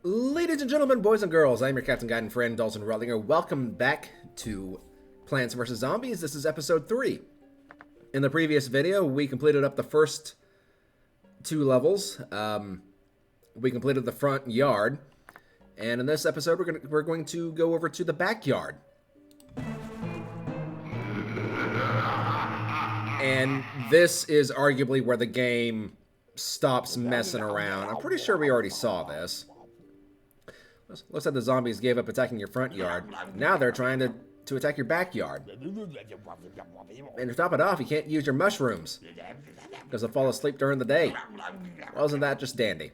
Ladies and gentlemen, boys and girls, I'm your Captain Guide and friend, Dalton Rutlinger. Welcome back to Plants vs. Zombies. This is episode 3. In the previous video, we completed up the first 2 levels. We completed the front yard. And in this episode, we're going to go over to the backyard. And this is arguably where the game stops messing around. I'm pretty sure we already saw this. Looks like the zombies gave up attacking your front yard. Now they're trying to attack your backyard. And to top it off, you can't use your mushrooms because they'll fall asleep during the day. Wasn't that just dandy?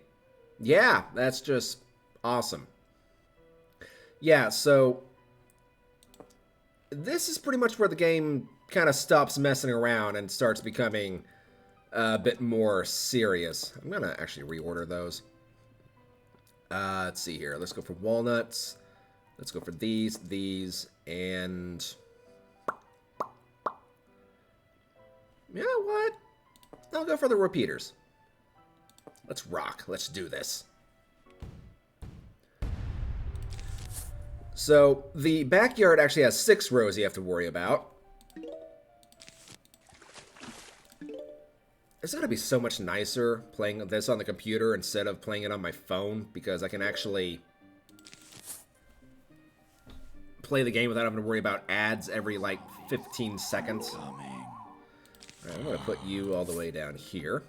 Yeah, that's just awesome. Yeah, so this is pretty much where the game kind of stops messing around and starts becoming a bit more serious. I'm going to actually reorder those. Let's see here. Let's go for walnuts. Let's go for these, and... You know what? I'll go for the repeaters. Let's rock. Let's do this. So, the backyard actually has 6 rows you have to worry about. It's going to be so much nicer playing this on the computer instead of playing it on my phone, because I can actually play the game without having to worry about ads every, like, 15 seconds. Alright, I'm going to put you all the way down here.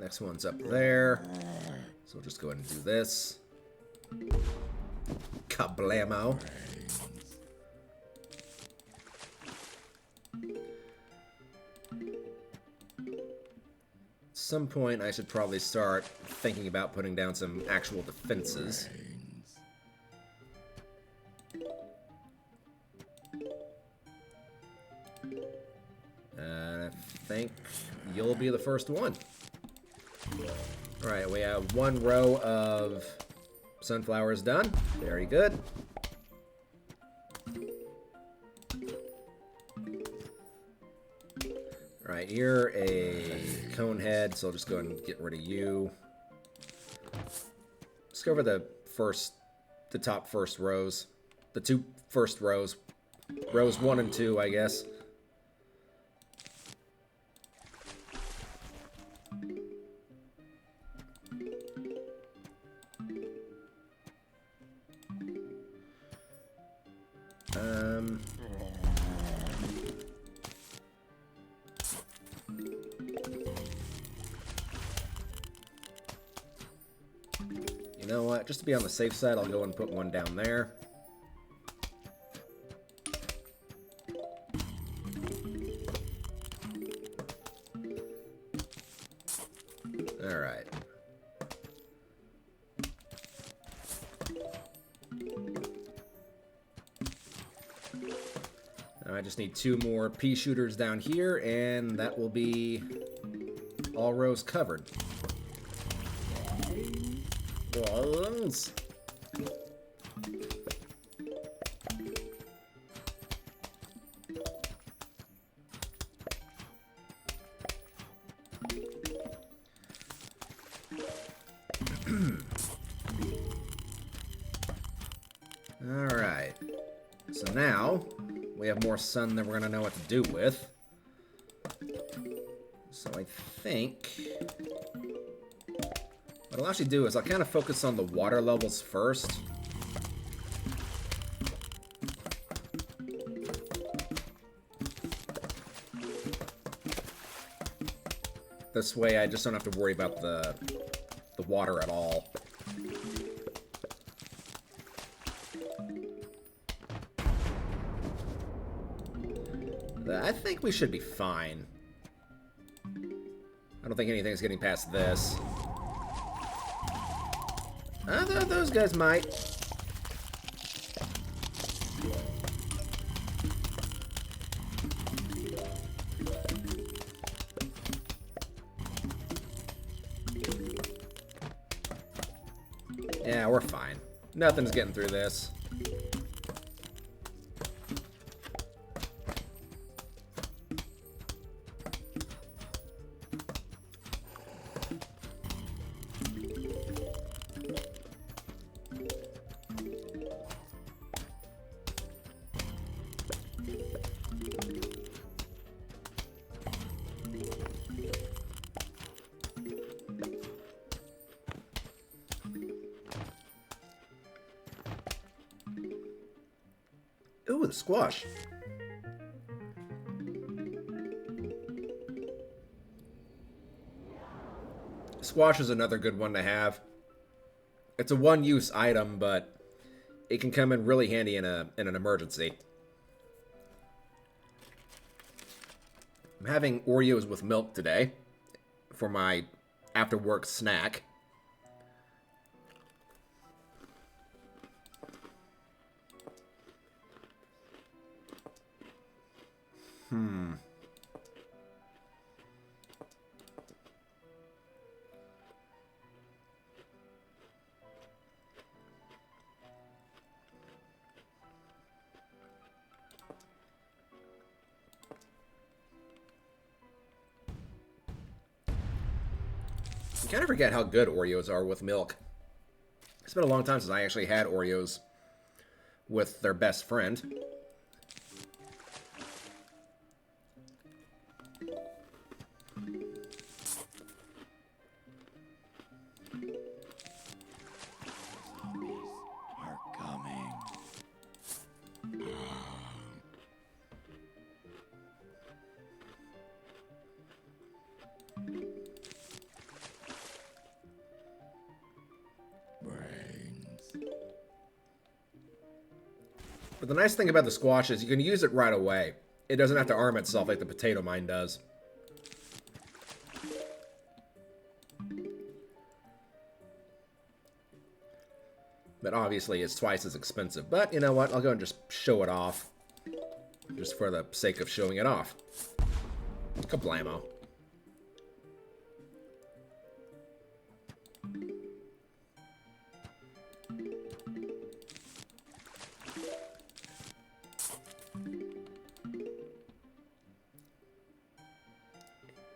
Next one's up there. So we'll just go ahead and do this. Kablamo. At some point, I should probably start thinking about putting down some actual defenses. I think you'll be the first one. Alright, we have 1 row of sunflowers done. Very good. Alright, you're a cone head, so I'll just go ahead and get rid of you. Let's go over the top first rows. The 2 first rows. Rows 1 and 2, I guess. You know what? Just to be on the safe side, I'll go and put 1 down there. Alright. Now I just need 2 more pea shooters down here, and that will be all rows covered. Balls. Alright. So now, we have more sun than we're going to know what to do with. So I think... what I'll actually do is I'll kind of focus on the water levels first. This way I just don't have to worry about the water at all. I think we should be fine. I don't think anything's getting past this. Those guys might. Yeah, we're fine. Nothing's getting through this. Ooh, the squash. Squash is another good one to have. It's a one-use item, but it can come in really handy in an emergency. I'm having Oreos with milk today for my after-work snack. You kind of forget how good Oreos are with milk. It's been a long time since I actually had Oreos with their best friend. But the nice thing about the squash is you can use it right away. It doesn't have to arm itself like the potato mine does. But obviously it's twice as expensive. But you know what? I'll go and just show it off. Just for the sake of showing it off. Kablamo.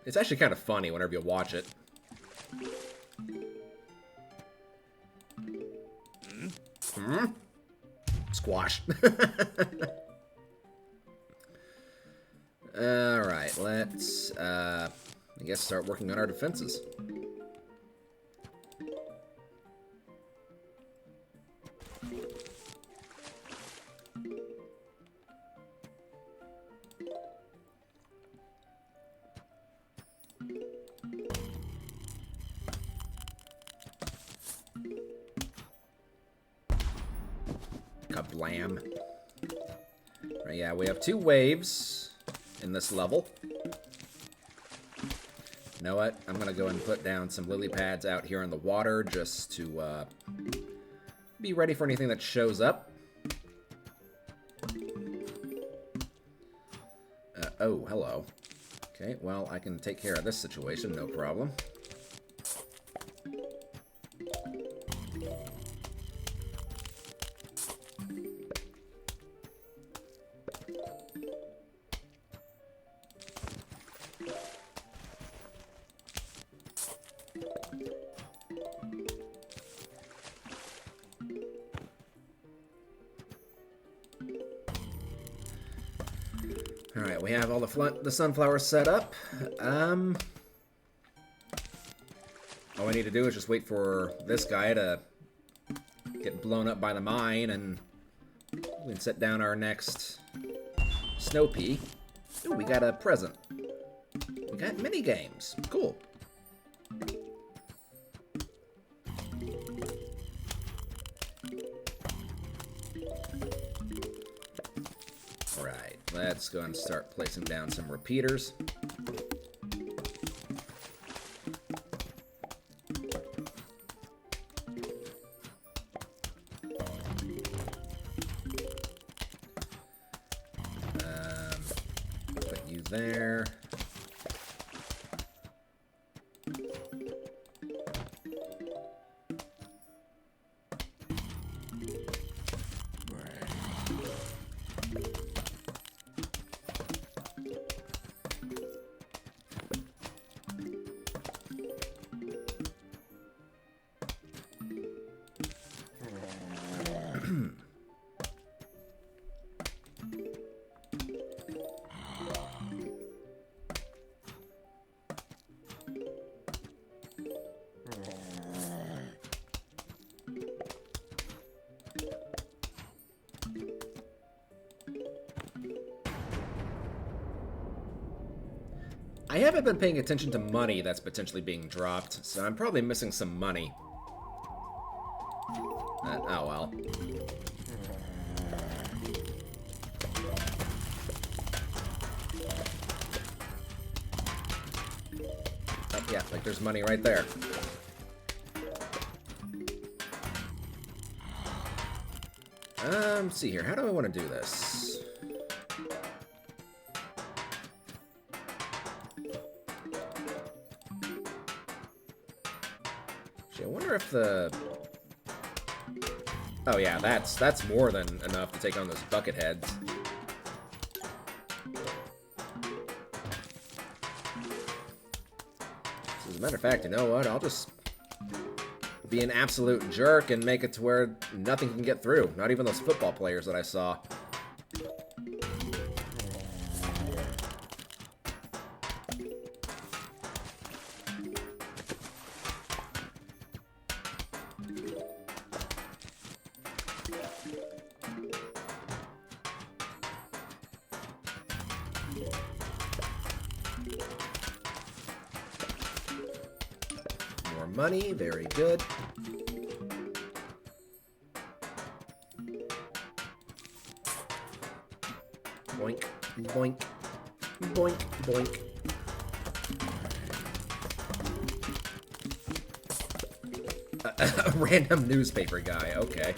It's actually kind of funny whenever you watch it. Squash. Alright, let's, I guess start working on our defenses. Kablam. Right, yeah, we have 2 waves in this level. You know what? I'm gonna go and put down some lily pads out here in the water just to be ready for anything that shows up. Oh, hello. Okay, well, I can take care of this situation, no problem. Alright, we have all the sunflowers set up. All we need to do is just wait for this guy to get blown up by the mine, and we can set down our next snow pea. Ooh, we got a present. We got mini games. Cool. Alright, let's go and start placing down some repeaters. Put you there. I haven't been paying attention to money that's potentially being dropped, so I'm probably missing some money. Oh well. Oh, yeah, like there's money right there. Let's see here. How do I want to do this? Actually, I wonder if the... Oh yeah, that's more than enough to take on those bucket heads. So as a matter of fact, you know what? I'll just be an absolute jerk and make it to where nothing can get through. Not even those football players that I saw. Money, very good. Boink, boink, boink, boink. A random newspaper guy, okay.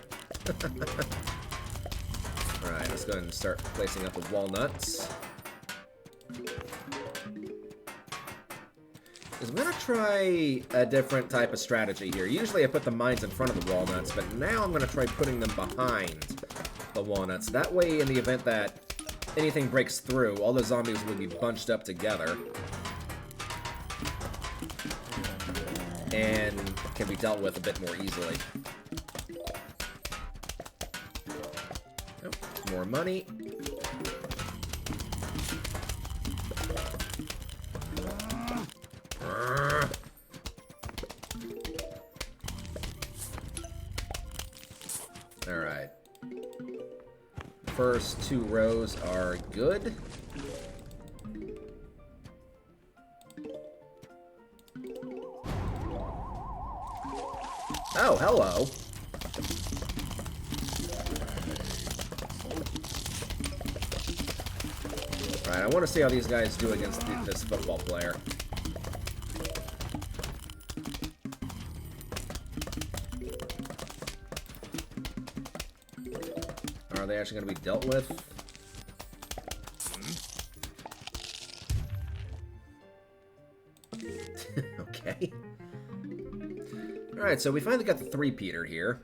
Alright, let's go ahead and start placing up the walnuts. I'm gonna try a different type of strategy here. Usually I put the mines in front of the walnuts, but now I'm gonna try putting them behind the walnuts. That way, in the event that anything breaks through, all the zombies will be bunched up together and can be dealt with a bit more easily. Oh, more money. Alright. First two rows are good. Oh, hello. Alright, I want to see how these guys do against this football player. Are they actually going to be dealt with? Okay. Alright, so we finally got the three-peater here.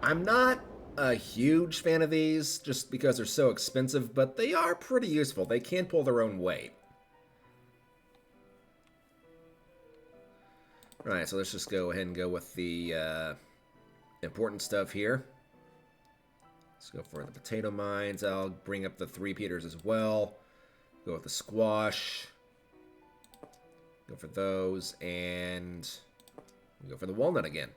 I'm not a huge fan of these, just because they're so expensive, but they are pretty useful. They can pull their own weight. Alright, so let's just go ahead and go with the important stuff here. Let's go for the potato mines. I'll bring up the three-peaters as well. Go with the squash. Go for those, and go for the walnut again.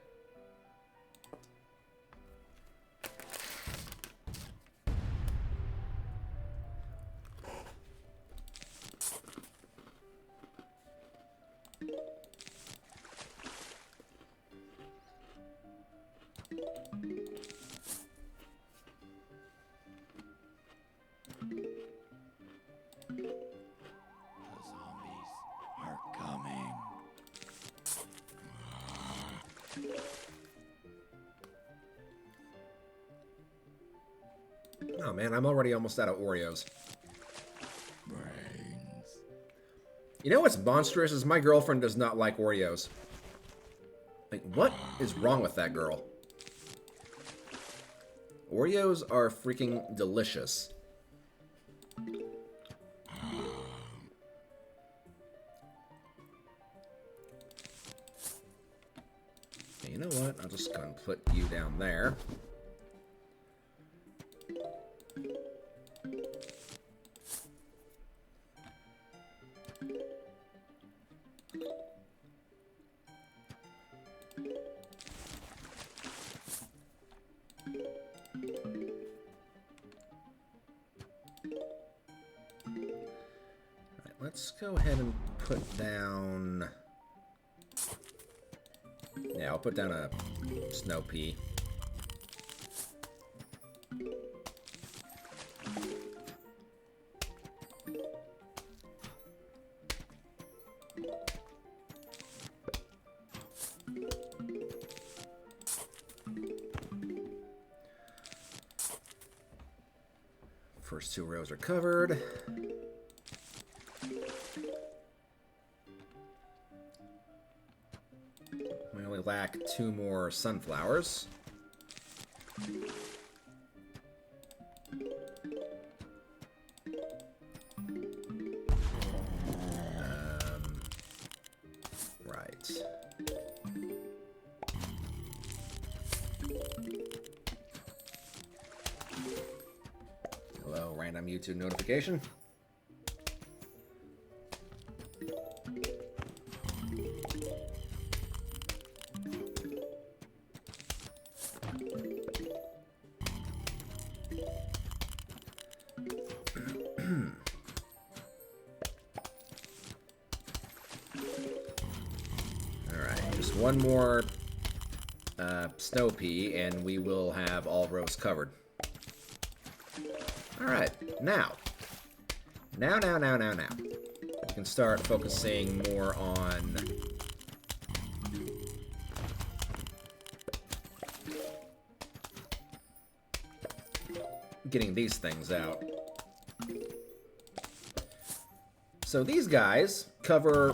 Oh man, I'm already almost out of Oreos. Brains. You know what's monstrous is my girlfriend does not like Oreos. Like, what is wrong with that girl? Oreos are freaking delicious. You know what? I'll just go and put you down there. Let's go ahead and put down... Yeah, I'll put down a snow pea. First two rows are covered. We only lack 2 more sunflowers. Right. Hello, random YouTube notification. One more snow pea, and we will have all rows covered. All right, now. We can start focusing more on getting these things out. So these guys cover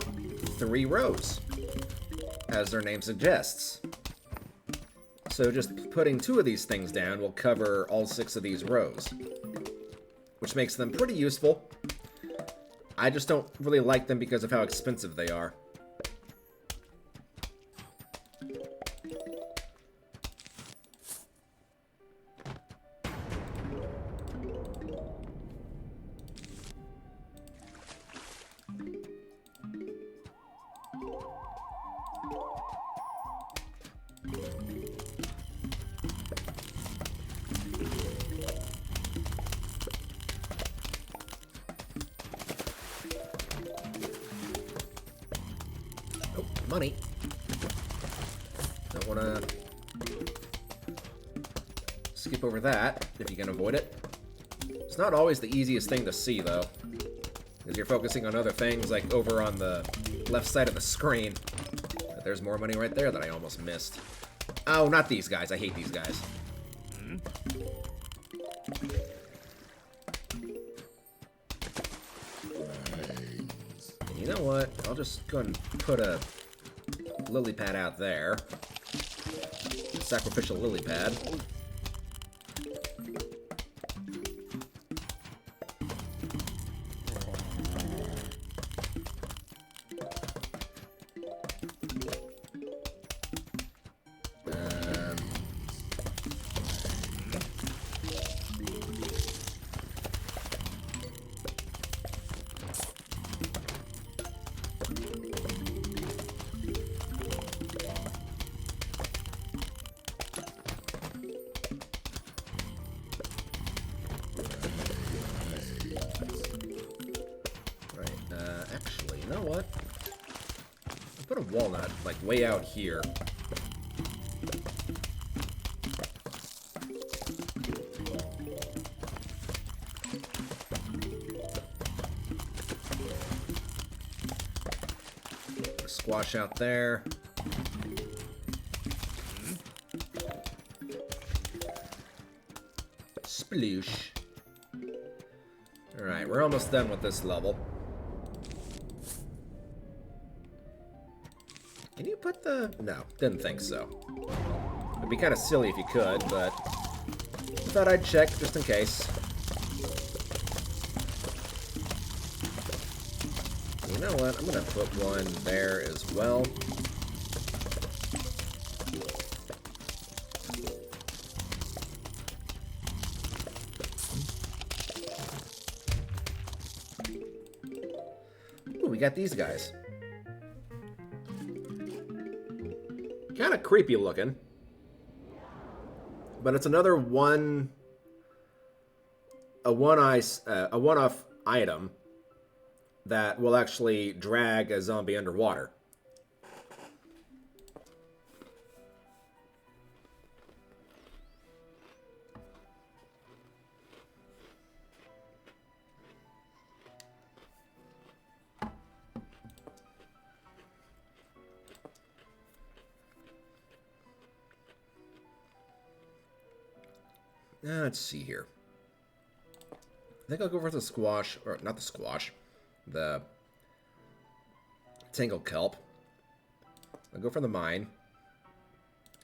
3 rows, as their name suggests. So just putting 2 of these things down will cover all 6 of these rows, which makes them pretty useful. I just don't really like them because of how expensive they are. Money. Don't want to skip over that if you can avoid it. It's not always the easiest thing to see, though, because you're focusing on other things, like over on the left side of the screen. But there's more money right there that I almost missed. Oh, not these guys. I hate these guys. You know what? I'll just go and put a lily pad out there. Sacrificial lily pad. You know what? I'll put a walnut, like, way out here. Squash out there. Sploosh. Alright, we're almost done with this level. Can you put the... No, didn't think so. It'd be kind of silly if you could, but... thought I'd check, just in case. You know what? I'm gonna put one there as well. we got these guys. Kind of creepy looking. But it's another one-off item that will actually drag a zombie underwater. Let's see here. I think I'll go for the squash, or not the squash, the tangle kelp. I'll go for the mine,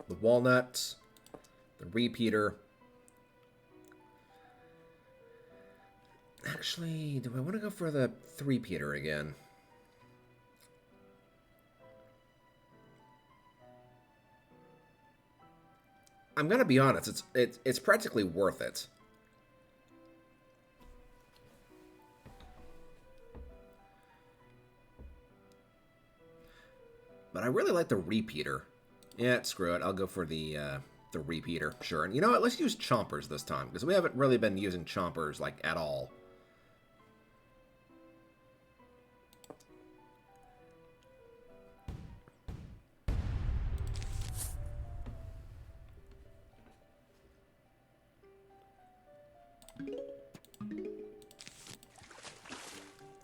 the walnuts, the repeater. Actually, do I want to go for the three-peater again? I'm gonna be honest, it's practically worth it. But I really like the repeater. Yeah, screw it. I'll go for the repeater. Sure. And you know what? Let's use chompers this time, because we haven't really been using chompers, like, at all.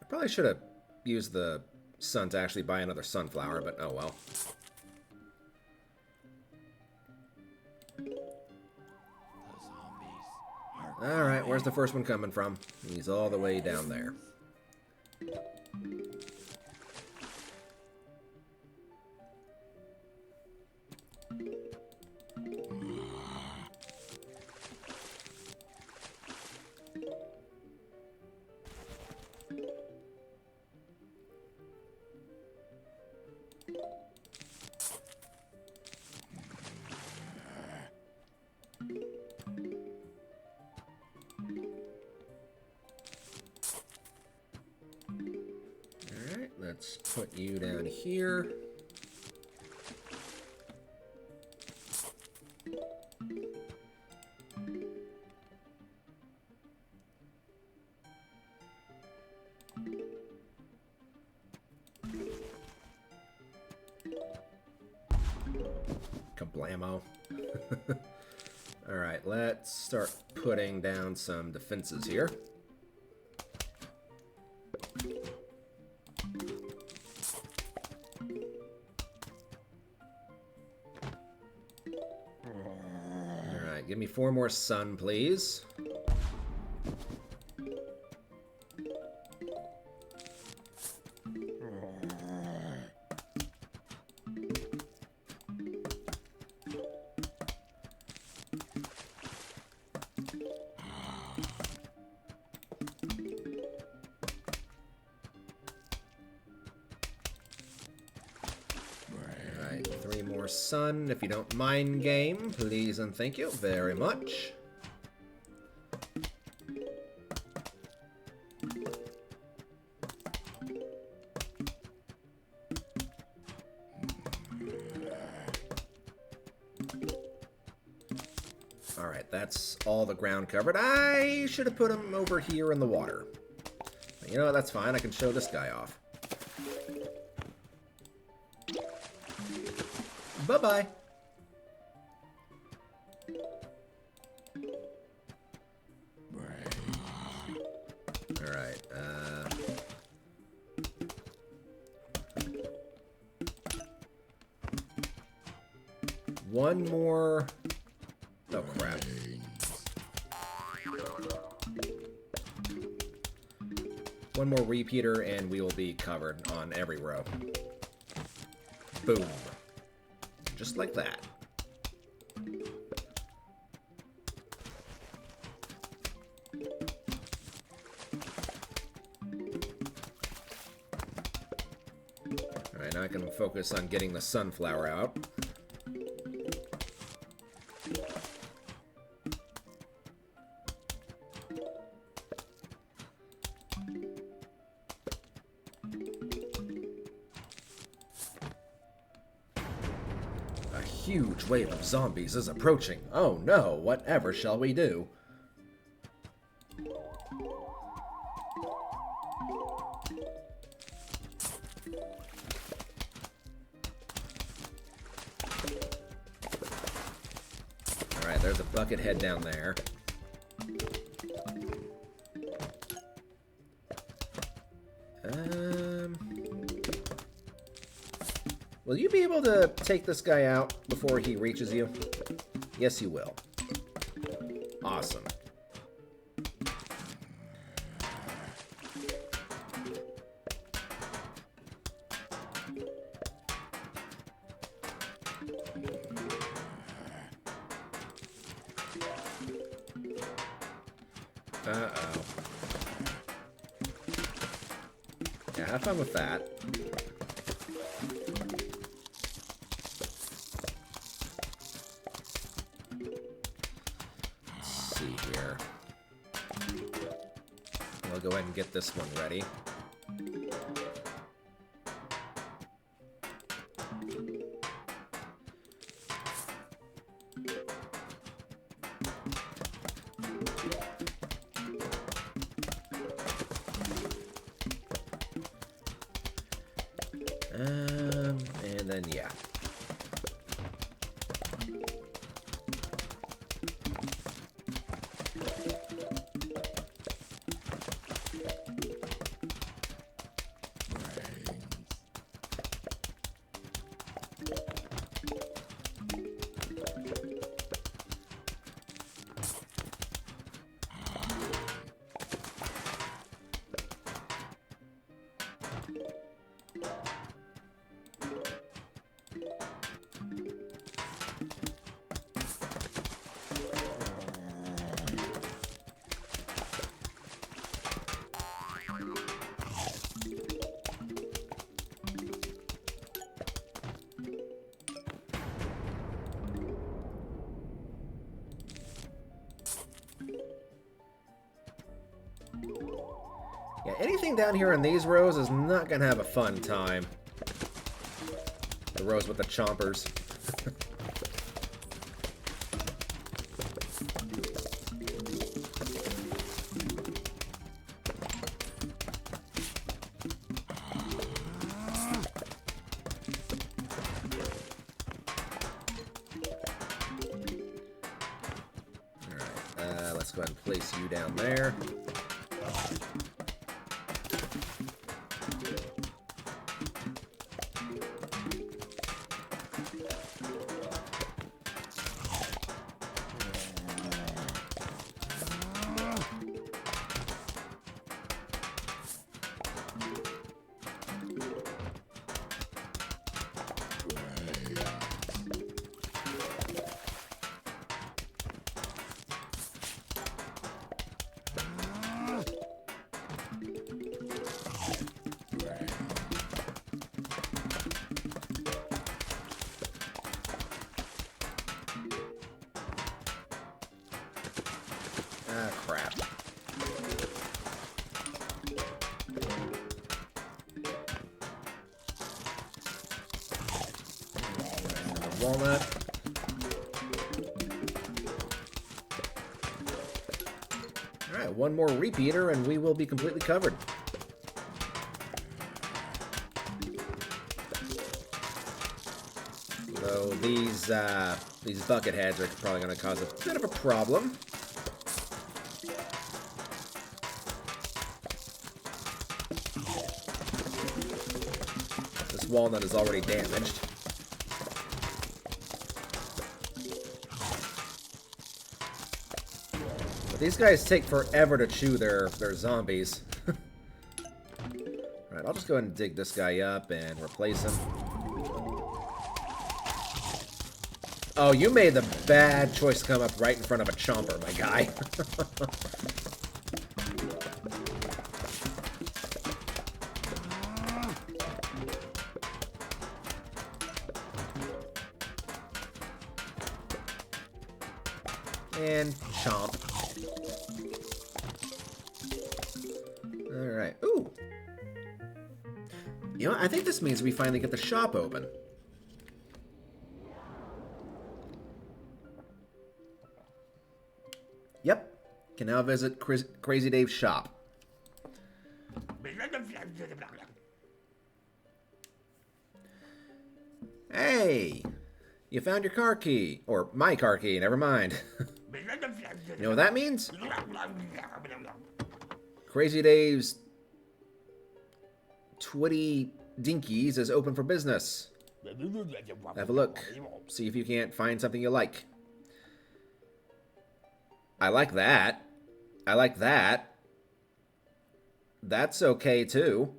I probably should have used the sun to actually buy another sunflower, but oh well. Alright, where's the first one coming from? He's all the way down there. Let's put you down here. Kablamo. Alright, let's start putting down some defenses here. Give me 4 more sun, please. Sun, if you don't mind, game, please and thank you very much. Alright, that's all the ground covered. I should have put him over here in the water. You know what, that's fine. I can show this guy off. Bye-bye. Alright, one more... Oh, crap. One more repeater and we will be covered on every row. Boom. Just like that. Alright, now I can focus on getting the sunflower out. huge wave of zombies is approaching. Oh no, whatever shall we do? Alright, there's a bucket head down there. Will you be able to take this guy out before he reaches you? Yes, you will. Awesome. Uh-oh. Yeah, have fun with that. Go ahead and get this one ready. And then yeah. Yeah, anything down here in these rows is not gonna have a fun time. The rows with the chompers. Alright, let's go ahead and place you down there. Ah, crap. Walnut. Alright, one more repeater and we will be completely covered. So these bucket heads are probably going to cause a bit of a problem. This walnut is already damaged. But these guys take forever to chew their zombies. Alright, I'll just go ahead and dig this guy up and replace him. Oh, you made the bad choice to come up right in front of a chomper, my guy. And chomp. Alright. Ooh. You know, I think this means we finally get the shop open. Yep. Can now visit Crazy Dave's shop. Hey! You found your car key. Or my car key, never mind. You know what that means? Crazy Dave's Twitty Dinkies is open for business. Have a look. See if you can't find something you like. I like that. I like that. That's okay, too.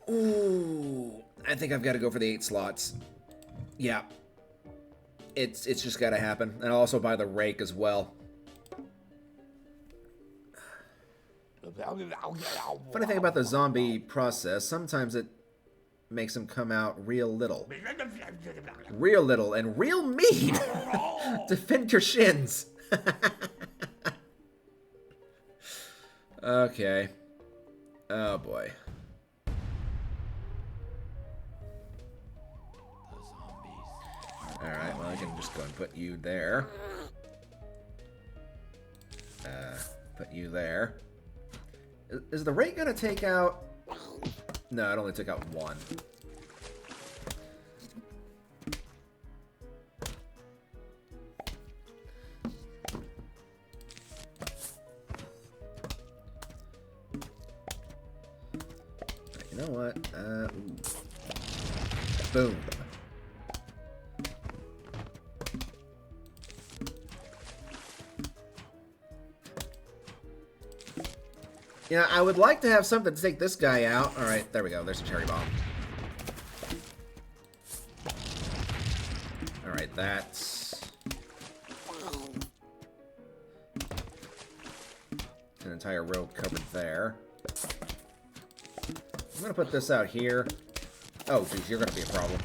Ooh. I think I've got to go for the 8 slots. Yeah. It's just got to happen. And I'll also buy the rake as well. Funny thing about the zombie process, sometimes it makes them come out real little. Real little and real mean. Defend your shins. Okay. Oh boy. Alright, well I can just go and put you there. Put you there. Is the rate gonna take out... No, it only took out 1. You know what? Ooh. Boom. Yeah, I would like to have something to take this guy out. Alright, there we go. There's a cherry bomb. Alright, that's... an entire row covered there. I'm gonna put this out here. Oh, geez, you're gonna be a problem.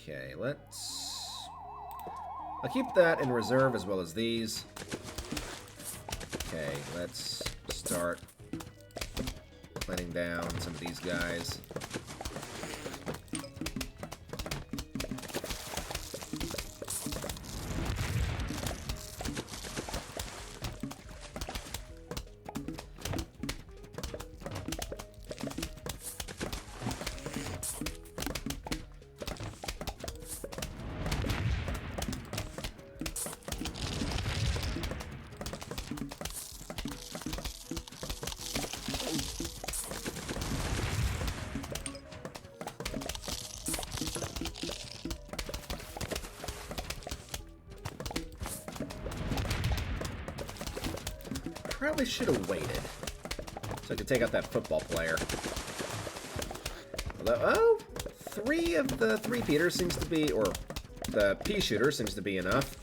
Okay, let's... I'll keep that in reserve as well as these. Okay, let's start cleaning down some of these guys. Probably should have waited so I could take out that football player. Although, oh, 3 of the 3-peaters seems to be, or the pea shooter seems to be enough.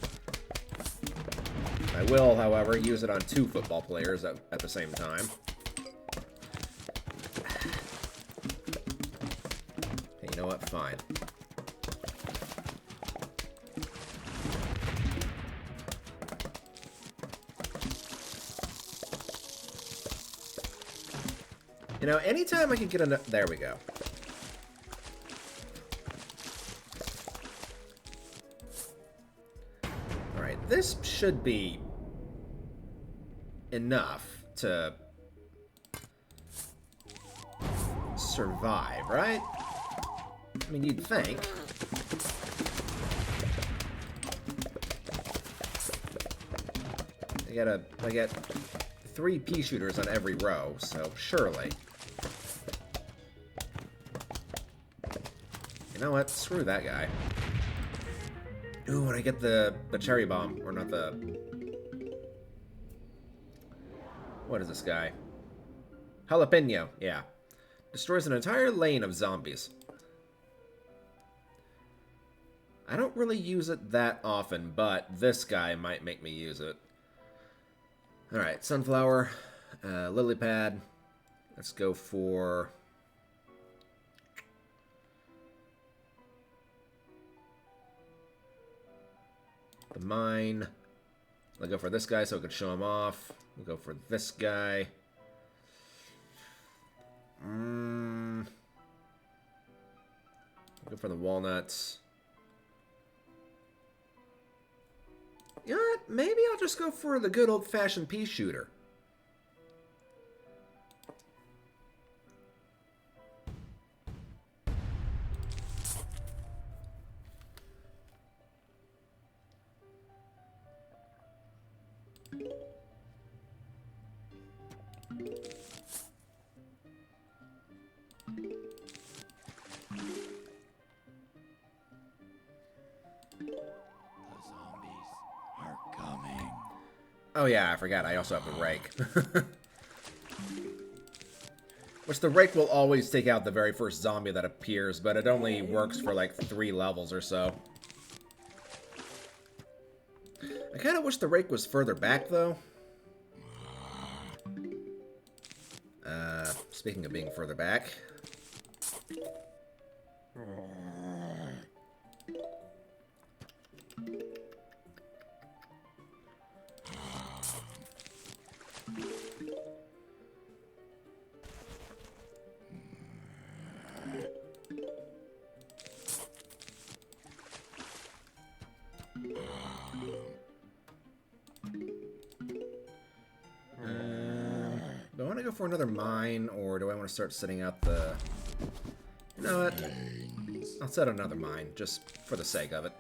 I will, however, use it on 2 football players at the same time. Hey, you know what? Fine. You know, anytime I can get enough... There we go. Alright, this should be enough to survive, right? I mean, you'd think. I get 3 pea shooters on every row, so surely. You know what? Screw that guy. Ooh, and I get the cherry bomb. Or not the... What is this guy? Jalapeno, yeah. Destroys an entire lane of zombies. I don't really use it that often, but this guy might make me use it. Alright, sunflower. Lily pad. Let's go for... the mine. I'll go for this guy so we can show him off. We'll go for this guy. Go for the walnuts. You know what? Maybe I'll just go for the good old-fashioned pea shooter. Oh yeah, I forgot. I also have the rake. Which the rake will always take out the very first zombie that appears, but it only works for like 3 levels or so. I kind of wish the rake was further back, though. Speaking of being further back... do I want to go for another mine, or do I want to start setting out the... You know what? I'll set another mine, just for the sake of it.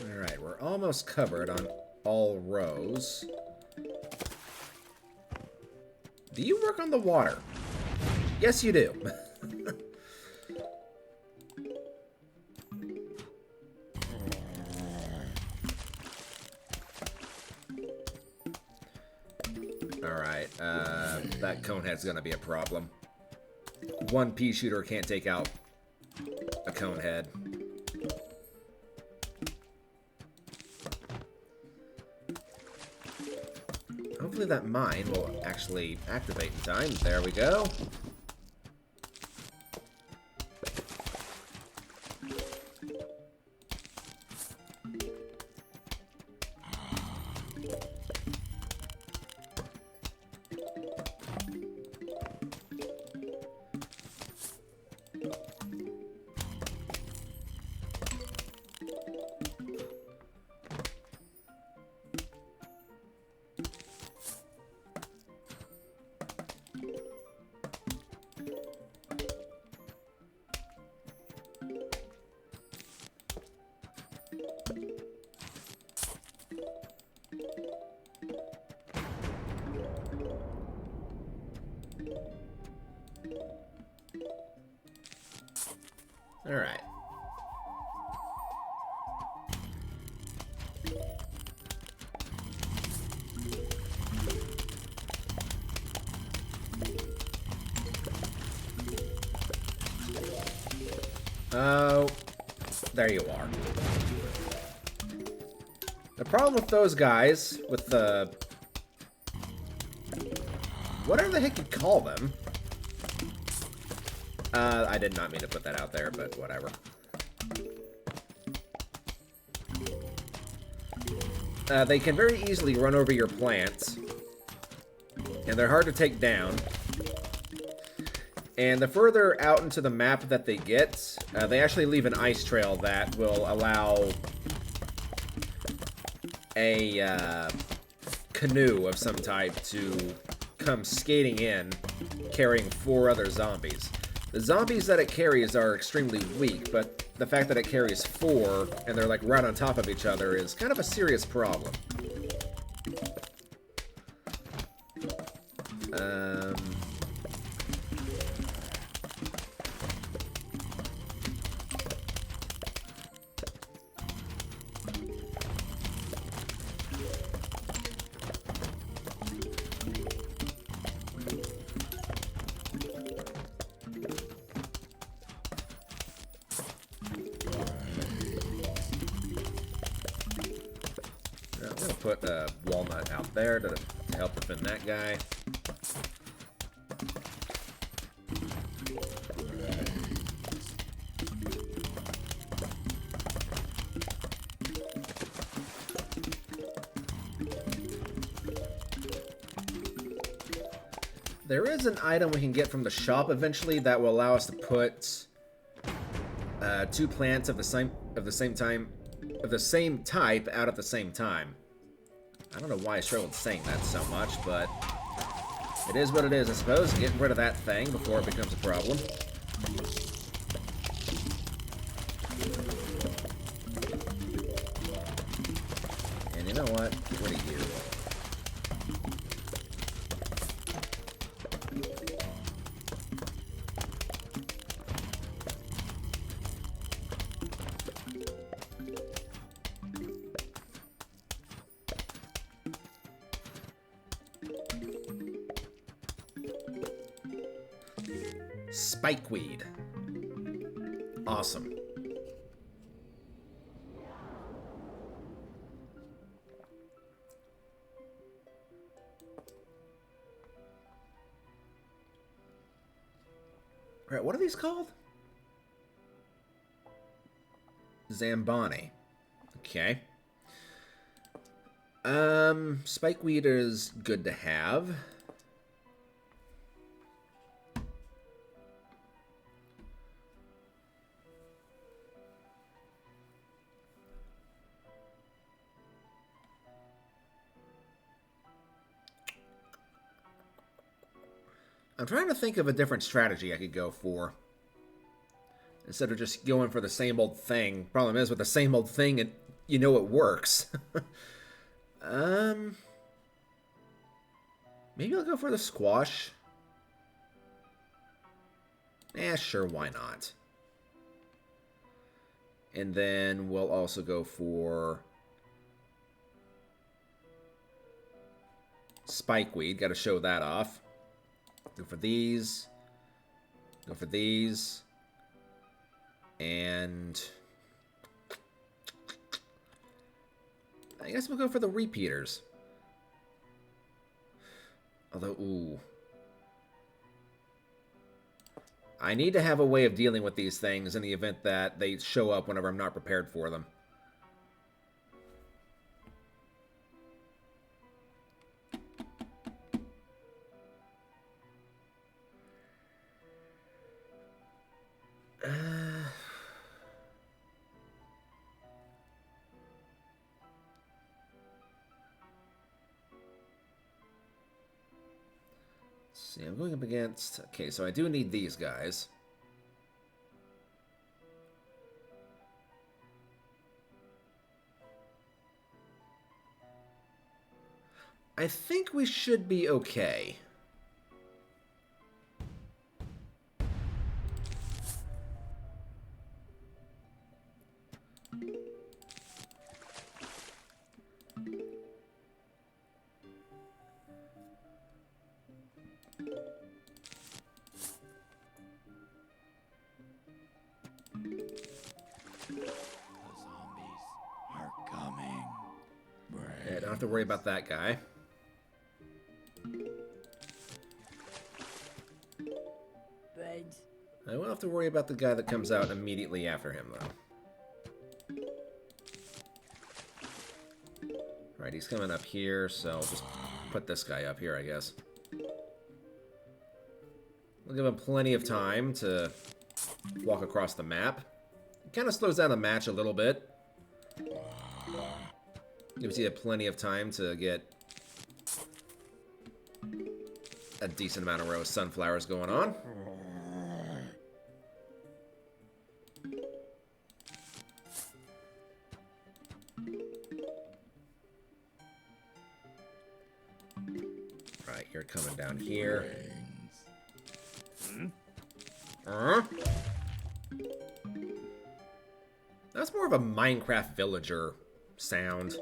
Alright, we're almost covered on all rows. Do you work on the water? Yes, you do. Alright, that conehead's gonna be a problem. One pea shooter can't take out a conehead. Hopefully that mine will actually activate in time. There we go. All right. Oh, there you are. The problem with those guys, with the... whatever the heck you call them. I did not mean to put that out there, but whatever. They can very easily run over your plants. And they're hard to take down. And the further out into the map that they get, they actually leave an ice trail that will allow a canoe of some type to come skating in, carrying 4 other zombies. The zombies that it carries are extremely weak, but the fact that it carries 4, and they're like right on top of each other, is kind of a serious problem. I'm gonna put a walnut out there to help defend that guy. There is an item we can get from the shop eventually that will allow us to put 2 plants of the same type out at the same time. I don't know why I struggled saying that so much, but it is what it is, I suppose. Getting rid of that thing before it becomes a problem. And you know what? Get rid of you. Spikeweed. Awesome. Alright, what are these called? Zamboni. Okay. Spikeweed is good to have. I'm trying to think of a different strategy I could go for. Instead of just going for the same old thing. Problem is, with the same old thing, it works. Maybe I'll go for the squash. Sure, why not? And then we'll also go for spikeweed. Got to show that off. Go for these. Go for these. And I guess we'll go for the repeaters. Although, ooh. I need to have a way of dealing with these things in the event that they show up whenever I'm not prepared for them. See, I'm going up against... Okay, so I do need these guys. I think we should be okay. Yeah, don't have to worry about that guy. Thanks. I will have to worry about the guy that comes out immediately after him, though. Right, he's coming up here, so I'll just put this guy up here, I guess. We'll give him plenty of time to walk across the map. It kind of slows down the match a little bit. Gives you plenty of time to get a decent amount of row of sunflowers going on. Right, you're coming down here. That's more of a Minecraft villager sound.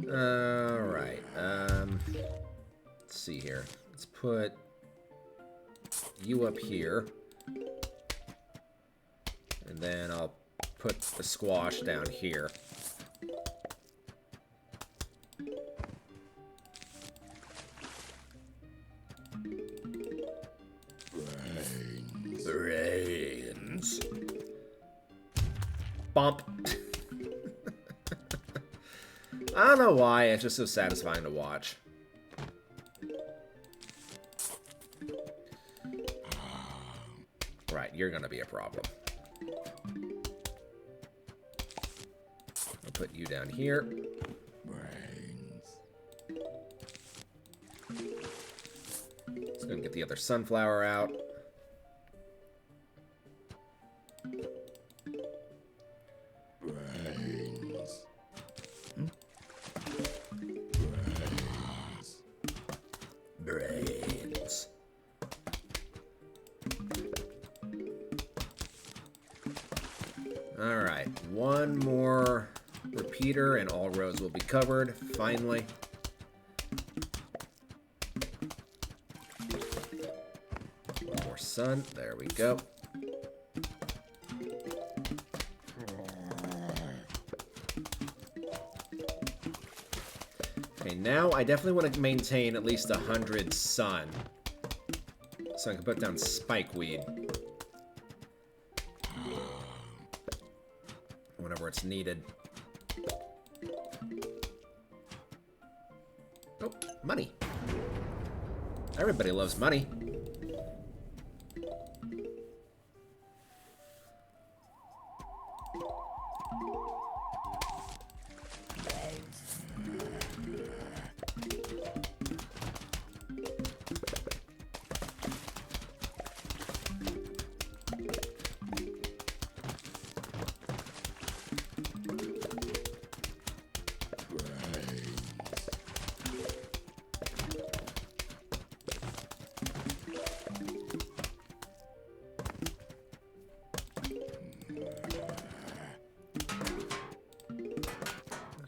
Alright, let's see here. Let's put you up here. And then I'll put the squash down here. Brains. Bump. I don't know why, it's just so satisfying to watch. Right, you're gonna be a problem. I'll put you down here. Just gonna get the other sunflower out. Brains. Alright, one more repeater and all rows will be covered, finally. One more sun, there we go. Okay, now I definitely want to maintain at least 100 sun. So I can put down spikeweed. Whenever it's needed. Oh, money. Everybody loves money.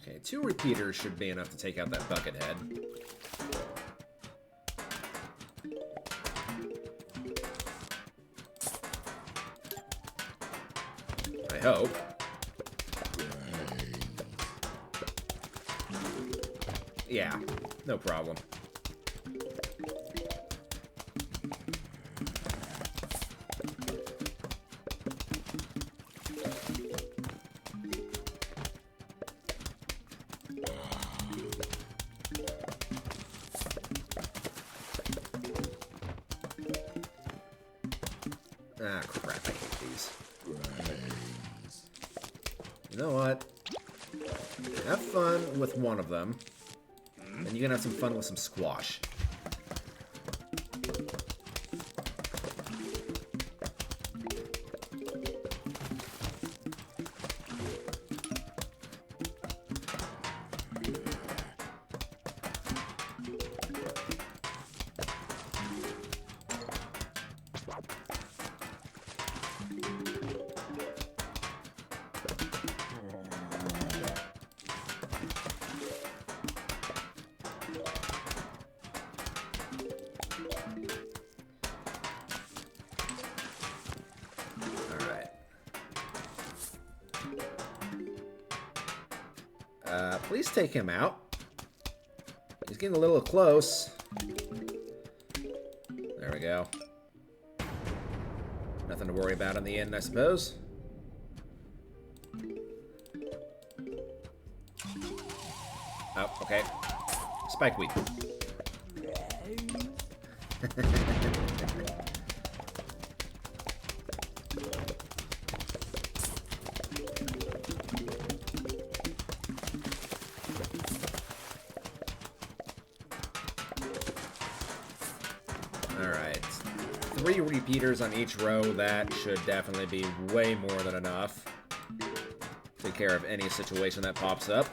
Okay, 2 repeaters should be enough to take out that bucket head. I hope. Yeah, no problem. Ah, crap, I hate these. You know what? Have fun with one of them. And you're gonna have some fun with some squash. Please take him out. He's getting a little close. There we go. Nothing to worry about in the end, I suppose. Oh, okay. Spikeweed. Alright. 3 repeaters on each row. That should definitely be way more than enough. Take care of any situation that pops up.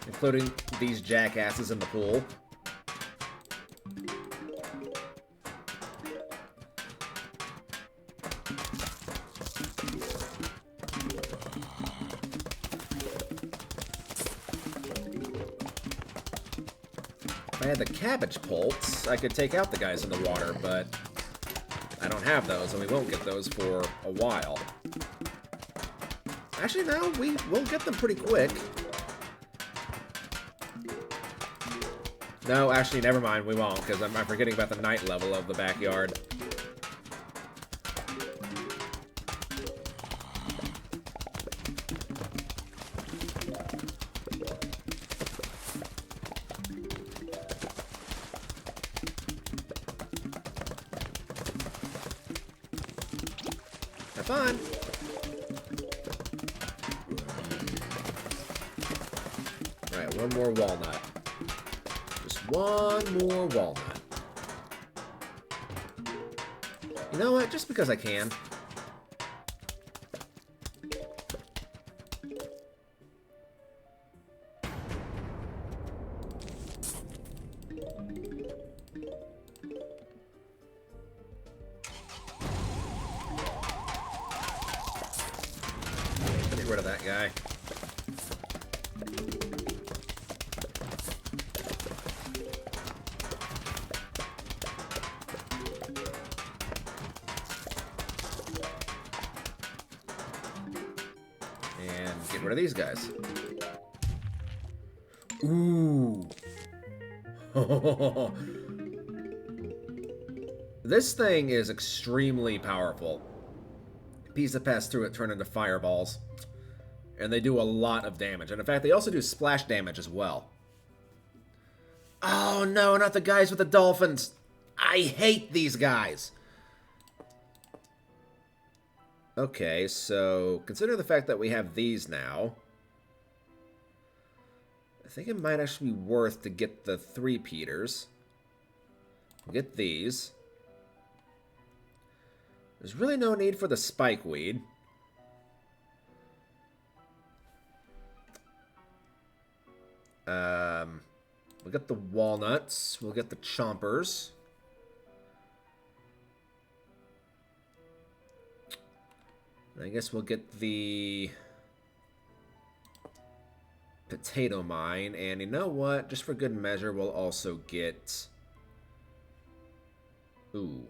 Including these jackasses in the pool. If I had the cabbage pulps, I could take out the guys in the water, but I don't have those, and we won't get those for a while. Actually, no, we'll get them pretty quick. No, actually, never mind, we won't, because I'm forgetting about the night level of the backyard. Have fun! Alright, one more walnut. One more walnut. You know what? Just because I can. Get rid of that guy. Get rid of these guys. Ooh. This thing is extremely powerful. Bees that pass through it turn into fireballs. And they do a lot of damage. And in fact, they also do splash damage as well. Oh no, not the guys with the dolphins. I hate these guys. Okay, so consider the fact that we have these now. I think it might actually be worth to get the 3-peaters. Get these. There's really no need for the spikeweed. We'll get the walnuts. We'll get the chompers. I guess we'll get the potato mine, and you know what? Just for good measure, we'll also get... Ooh.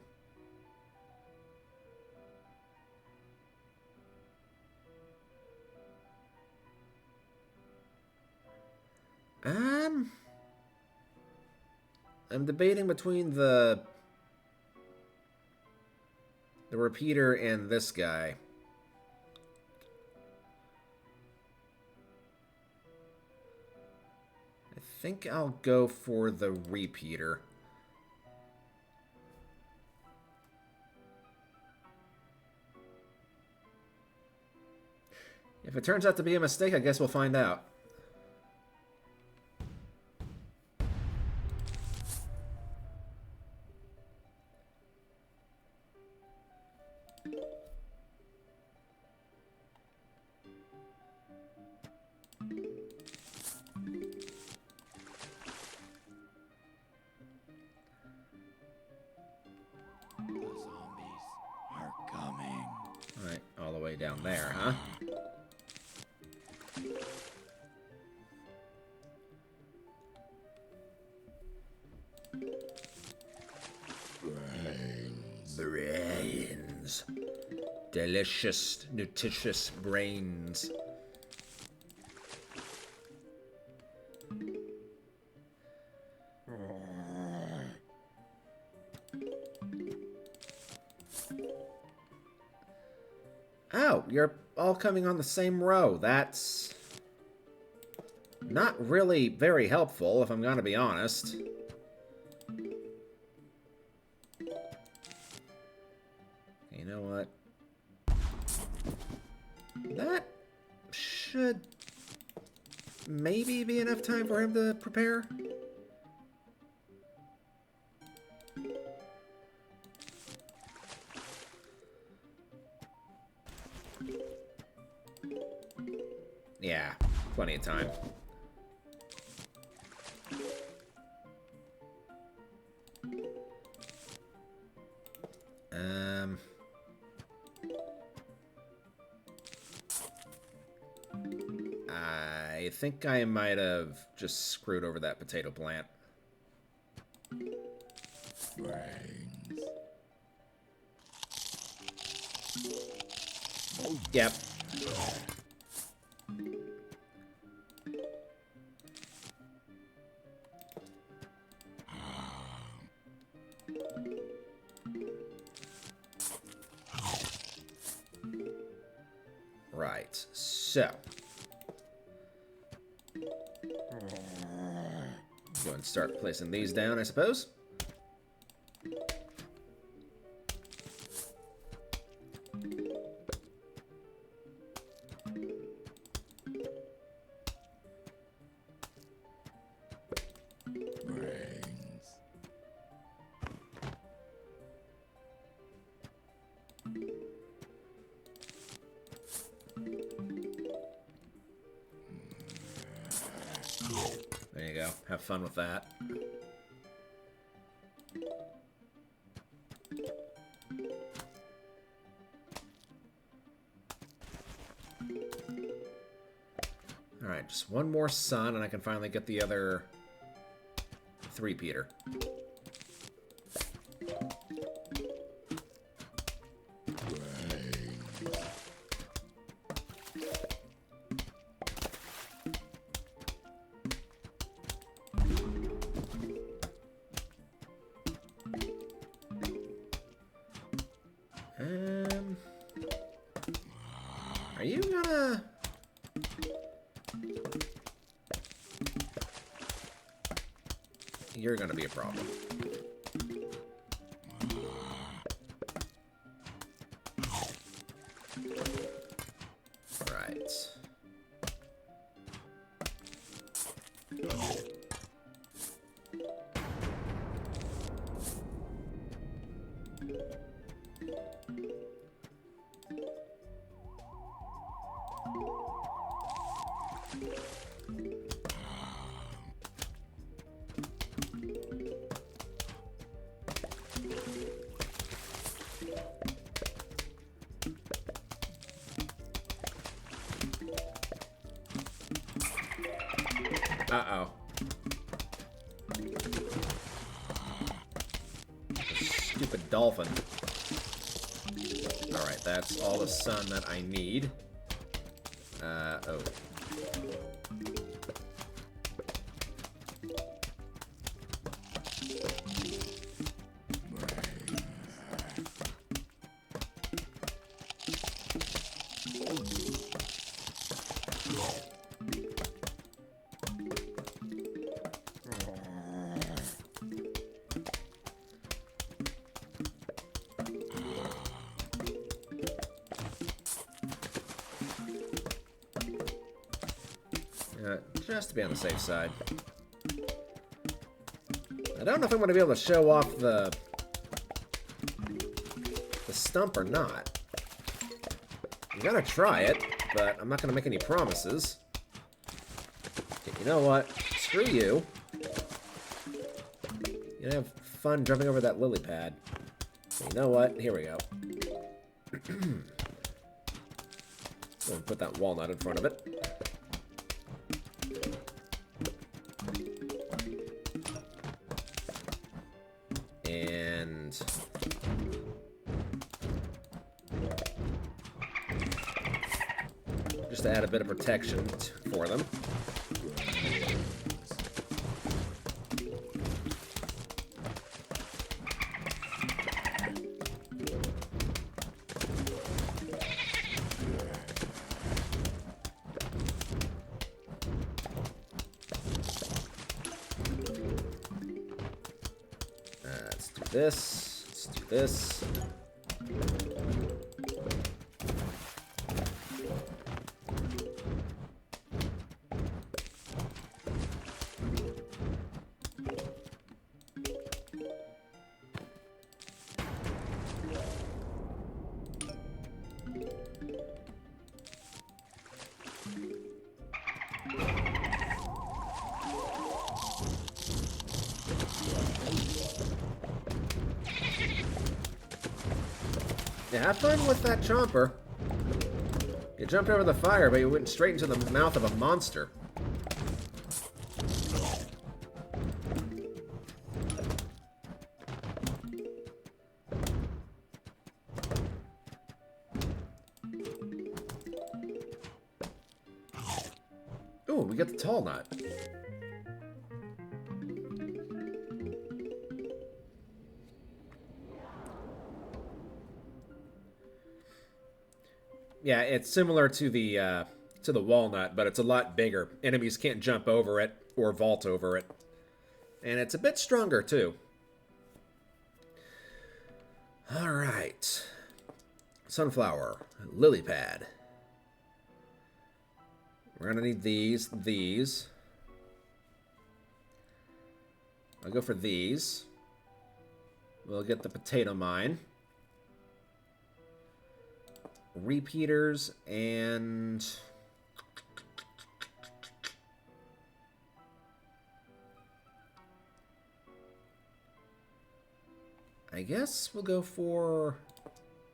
I'm debating between the repeater and this guy. I think I'll go for the repeater. If it turns out to be a mistake, I guess we'll find out. Down there, huh? Brains. Delicious, nutritious brains. Oh, you're all coming on the same row. That's not really very helpful, if I'm gonna be honest. You know what? That should maybe be enough time for him to prepare. Yeah, plenty of time. I think I might have just screwed over that potato plant. Brains. Yep. Right, so. Go and start placing these down, I suppose. Brains. There you go. Have fun with that. Alright, just one more sun and I can finally get the other three-peater. Are you gonna... You're gonna be a problem. Right. Uh-oh. Stupid dolphin. Alright, that's all the sun that I need. Oh. Just to be on the safe side. I don't know if I'm going to be able to show off the stump or not. I'm going to try it, but I'm not going to make any promises. Okay, you know what? Screw you. You have fun jumping over that lily pad. Okay, you know what? Here we go. Go and put that walnut in front of it. And just to add a bit of protection for them. this. Let's do this. Yeah, have fun with that chomper. You jumped over the fire, but you went straight into the mouth of a monster. Ooh, we got the tall nut. Yeah, it's similar to the walnut, but it's a lot bigger. Enemies can't jump over it or vault over it. And it's a bit stronger, too. Alright. Sunflower. Lily pad. We're going to need these. I'll go for these. We'll get the potato mine. Repeaters and I guess we'll go for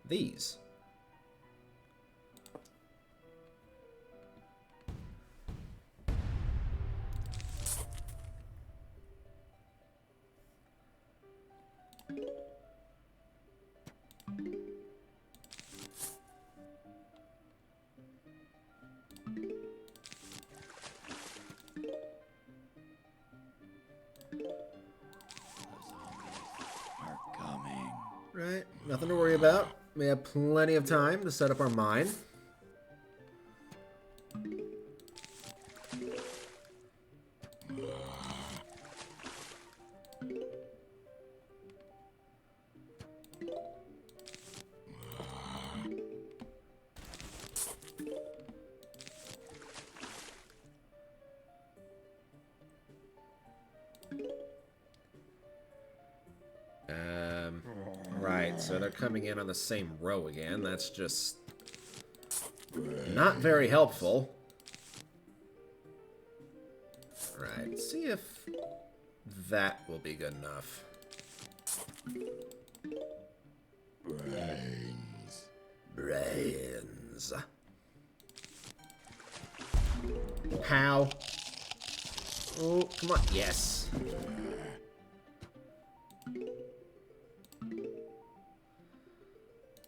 these. Right, nothing to worry about. We have plenty of time to set up our mine. Right, so they're coming in on the same row again. That's just not very helpful. Right, see if that will be good enough. Brains. How? Oh, come on. Yes.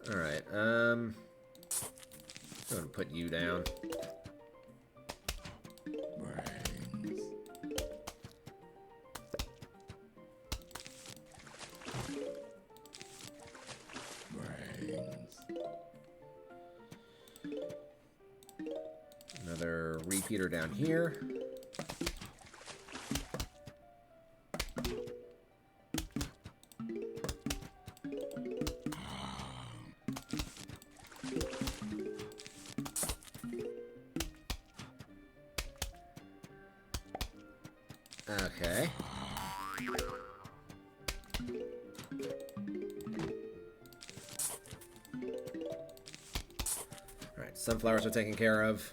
Alright, I'm gonna put you down. Brains. Brains. Another repeater down here. Okay. Alright, sunflowers are taken care of.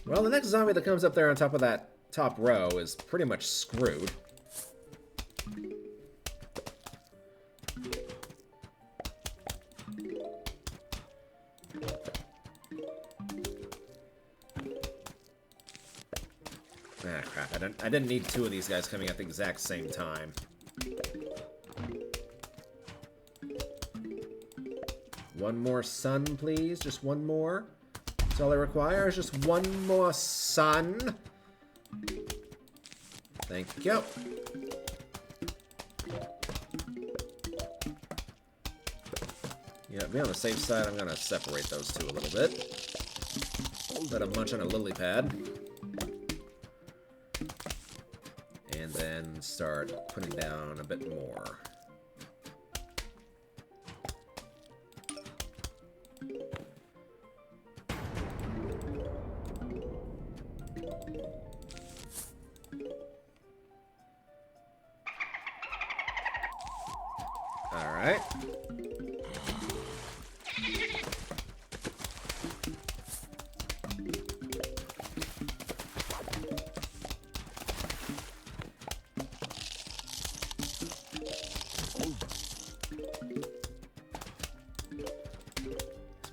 Well, the next zombie that comes up there on top of that top row is pretty much screwed. Ah, crap. I didn't need two of these guys coming at the exact same time. One more sun, please. Just one more. That's all I require is just one more sun. Thank you. Yeah, to be on the safe side, I'm going to separate those two a little bit. Let them munch on a lily pad. and then start putting down a bit more. All right.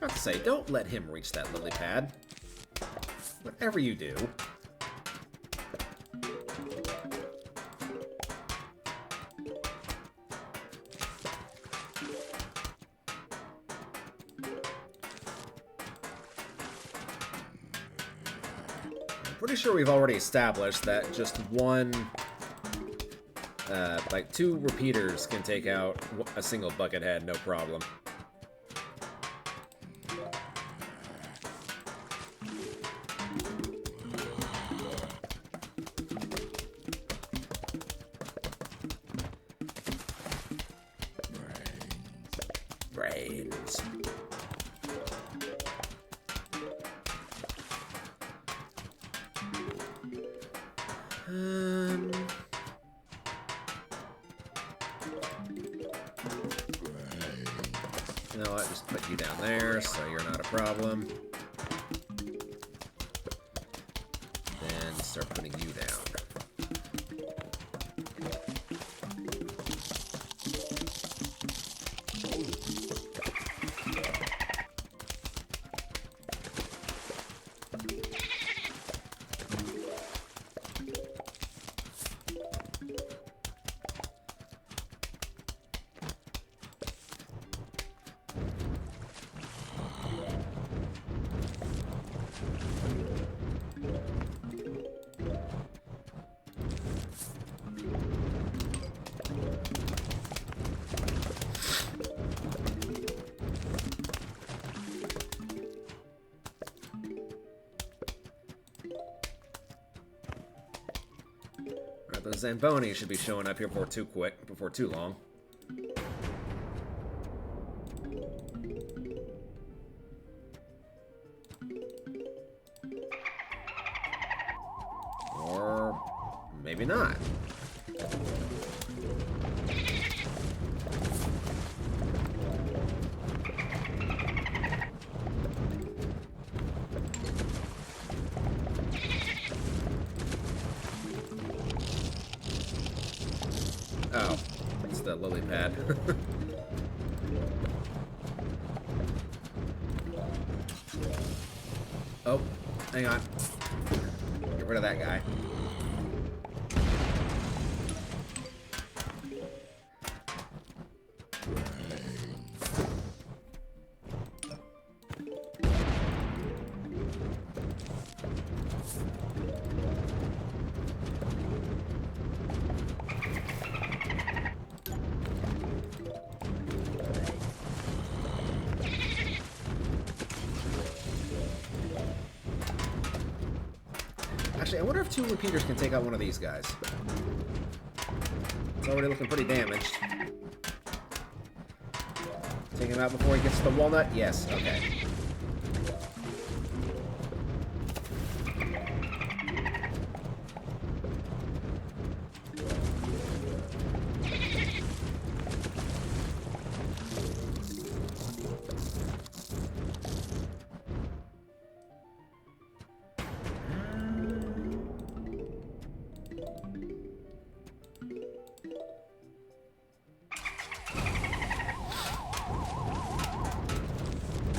I was about to say, don't let him reach that lily pad. Whatever you do. Pretty sure we've already established that just one, like 2 repeaters can take out a single Buckethead, no problem. Brains. You know what, just put you down there so you're not a problem. Then start putting you down. The Zamboni should be showing up here before too long. Or maybe not. Oh, it's the lily pad. Oh, hang on. Get rid of that guy. Actually, I wonder if 2 repeaters can take out one of these guys. It's already looking pretty damaged. Take him out before he gets to the walnut? Yes, okay.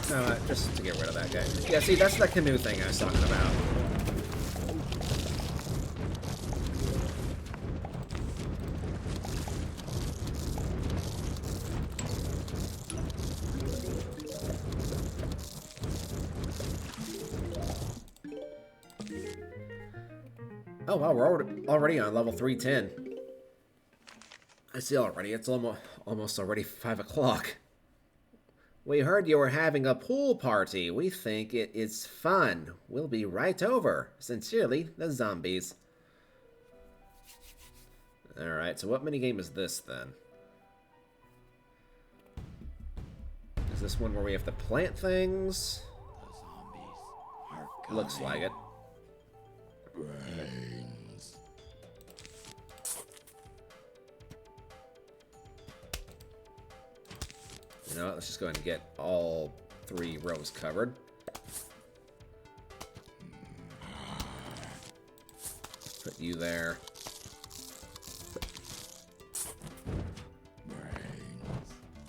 No, just to get rid of that guy. Yeah, see, that's the canoe thing I was talking about. Oh, wow, we're already on level 310. I see already. It's almost already 5 o'clock. We heard you were having a pool party. We think it is fun. We'll be right over. Sincerely, the zombies. Alright, so what minigame is this, then? Is this one where we have to plant things? The zombies are coming. Looks like it. Brains. You know what, let's just go ahead and get all 3 rows covered. Put you there. Brains.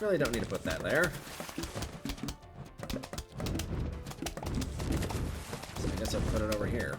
Really don't need to put that there. So I guess I'll put it over here.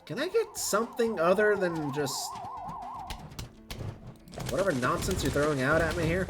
Can I get something other than just whatever nonsense you're throwing out at me here?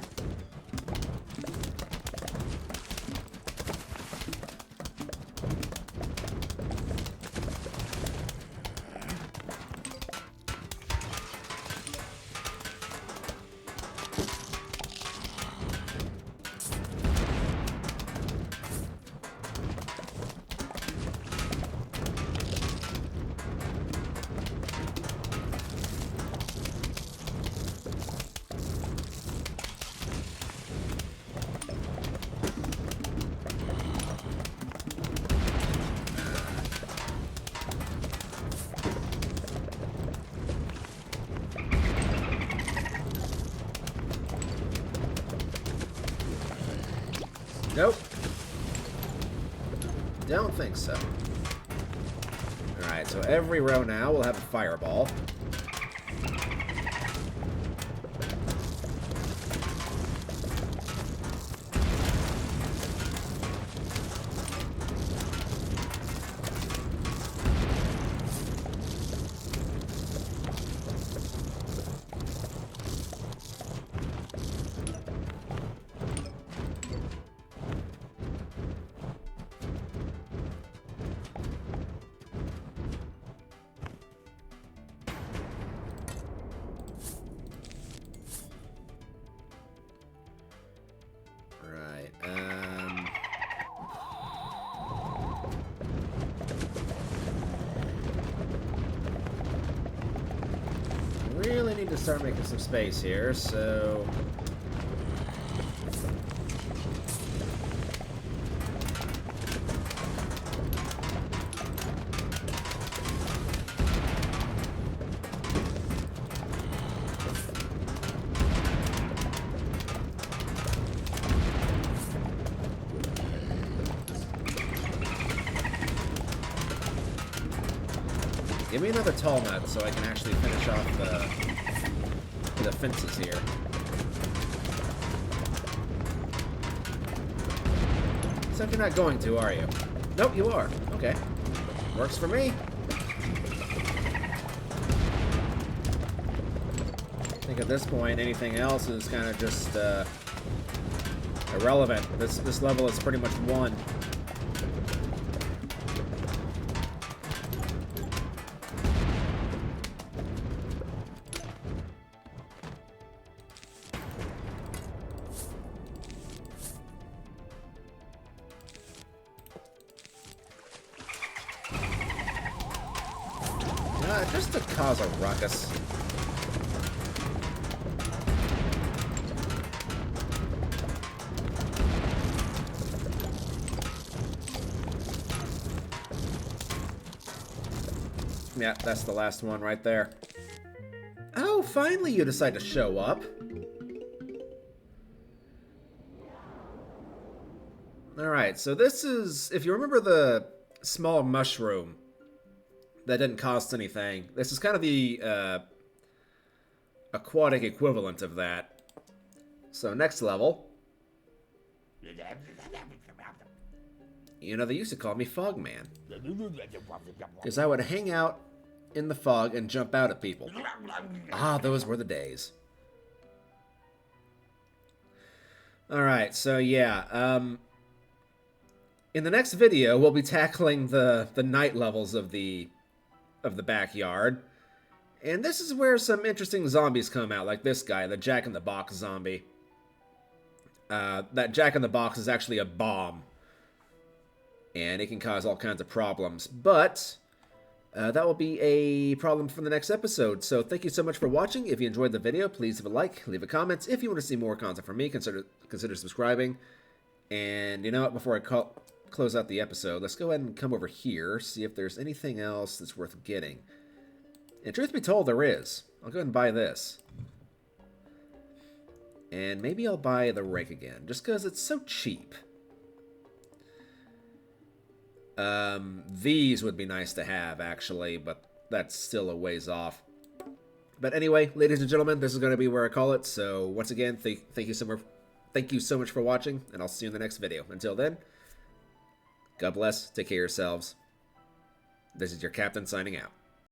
Nope. Don't think so. Alright, so every row now will have a fireball. Really need to start making some space here, so... Give me another tall nut so I can actually finish off the fences here. Except you're not going to, are you? Nope, you are. Okay. Works for me. think at this point, anything else is kind of just irrelevant. This level is pretty much won. Just to cause a ruckus. Yeah, that's the last one right there. Oh, finally you decide to show up. Alright, so this is, if you remember the small mushroom that didn't cost anything, this is kind of the aquatic equivalent of that. So next level. You know, they used to call me Fogman, because I would hang out in the fog and jump out at people. Ah, those were the days. Alright, so yeah, in the next video, we'll be tackling the night levels of the backyard. And this is where some interesting zombies come out, like this guy, the Jack-in-the-Box zombie. That Jack-in-the-Box is actually a bomb. And it can cause all kinds of problems. But that will be a problem for the next episode. So thank you so much for watching. If you enjoyed the video, please leave a like, leave a comment. If you want to see more content from me, consider subscribing. And you know what, before I close out the episode, let's go ahead and come over here, see if there's anything else that's worth getting. And truth be told, there is. I'll go ahead and buy this. And maybe I'll buy the rake again, just because it's so cheap. These would be nice to have, actually, but that's still a ways off. But anyway, ladies and gentlemen, this is going to be where I call it. So once again, thank you so much for watching, and I'll see you in the next video. Until then, God bless, take care of yourselves. This is your captain signing out.